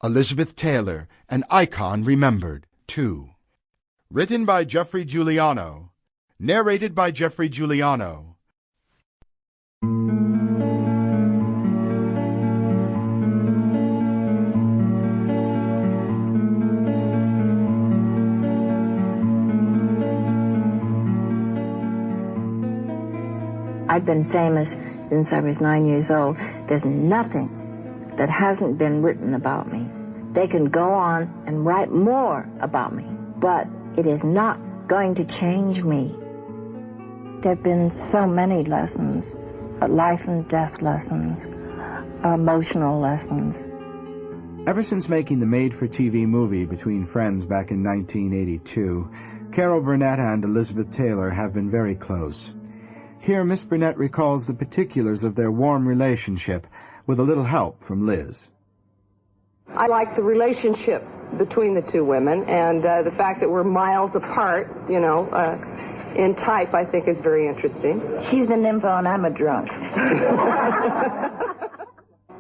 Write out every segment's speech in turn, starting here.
Elizabeth Taylor, an icon remembered, 2. Written by Geoffrey Giuliano. Narrated by Geoffrey Giuliano. I've been famous since I was 9 years old. There's nothing that hasn't been written about me. They can go on and write more about me, but it is not going to change me. There have been so many lessons, life and death lessons, emotional lessons. Ever since making the made-for-TV movie Between Friends back in 1982, Carol Burnett and Elizabeth Taylor have been very close. Here, Miss Burnett recalls the particulars of their warm relationship, with a little help from Liz. I like the relationship between the two women, and the fact that we're miles apart, in type, I think is very interesting. She's the nympho and I'm a drunk.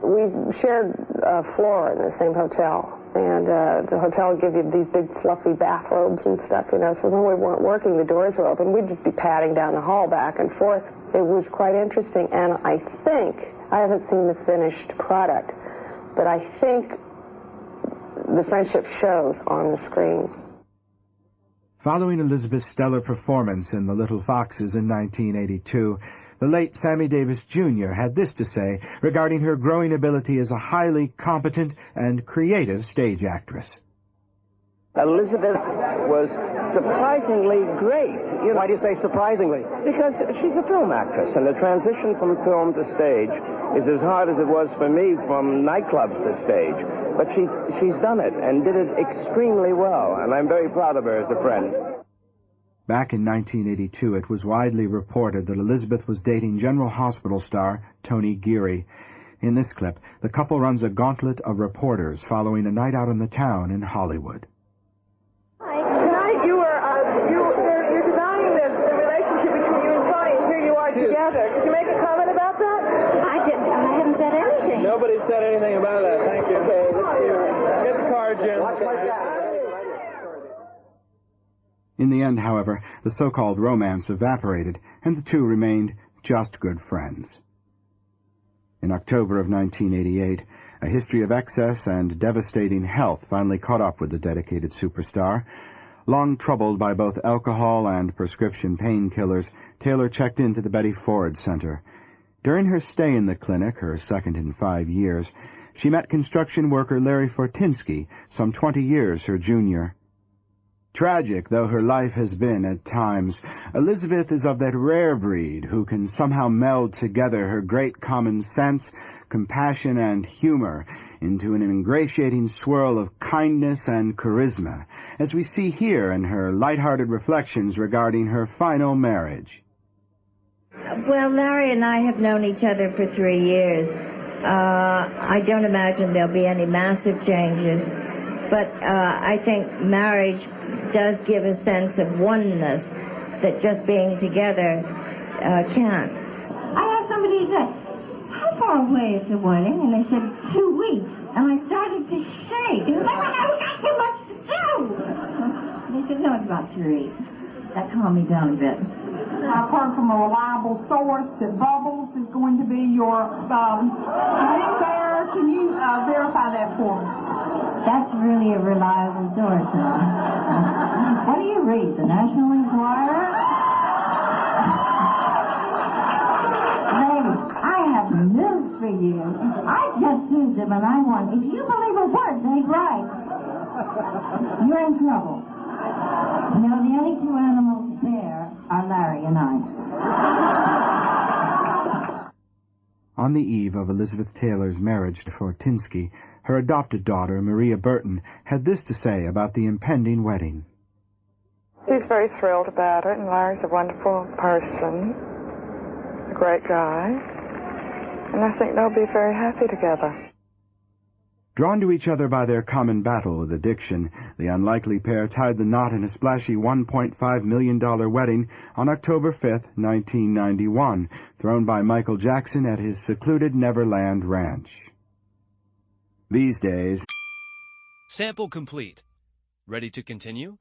We shared a floor in the same hotel, and the hotel would give you these big fluffy bathrobes and stuff, so when we weren't working, the doors were open. We'd just be padding down the hall back and forth. It was quite interesting, and I haven't seen the finished product, but I think the friendship shows on the screen. Following Elizabeth's stellar performance in The Little Foxes in 1982, the late Sammy Davis Jr. had this to say regarding her growing ability as a highly competent and creative stage actress. Elizabeth was surprisingly great. Why do you say surprisingly? Because she's a film actress, and the transition from film to stage is as hard as it was for me from nightclubs to stage. But she's done it, and did it extremely well, and I'm very proud of her as a friend. Back in 1982, it was widely reported that Elizabeth was dating General Hospital star Tony Geary. In this clip, the couple runs a gauntlet of reporters following a night out in the town in Hollywood. Tonight you're denying the relationship between you and Tony, and here you are together. Could you make a comment about that? I haven't said anything. Nobody said anything about that. Thank you. Okay, let's hear it. Get the card, Jim. In the end, however, the so-called romance evaporated, and the two remained just good friends. In October of 1988, a history of excess and devastating health finally caught up with the dedicated superstar. Long troubled by both alcohol and prescription painkillers, Taylor checked into the Betty Ford Center. During her stay in the clinic, her second in 5 years, she met construction worker Larry Fortinsky, some 20 years her junior. Tragic though her life has been at times, Elizabeth is of that rare breed who can somehow meld together her great common sense, compassion, and humor into an ingratiating swirl of kindness and charisma, as we see here in her light-hearted reflections regarding her final marriage. Well, Larry and I have known each other for 3 years. I don't imagine there'll be any massive changes, but I think marriage does give a sense of oneness that just being together can't. I asked somebody today, how far away is the wedding? And they said 2 weeks. And I started to shake. It was like, I've got so much to do. They said, no, it's about 3. That calmed me down a bit. I've heard from a reliable source that Bubbles is going to be your ring bearer. Can you verify that for me? That's really a reliable source, huh? What do you read, the National Enquirer? Baby, I have news for you. I just sued them, and I won. If you believe a word they write, you're in trouble. You know, the only 2 animals there are Larry and I. On the eve of Elizabeth Taylor's marriage to Fortinsky, her adopted daughter, Maria Burton, had this to say about the impending wedding. He's very thrilled about it, and Larry's a wonderful person, a great guy, and I think they'll be very happy together. Drawn to each other by their common battle with addiction, the unlikely pair tied the knot in a splashy $1.5 million wedding on October 5, 1991, thrown by Michael Jackson at his secluded Neverland Ranch. These days, Sample complete. Ready to continue?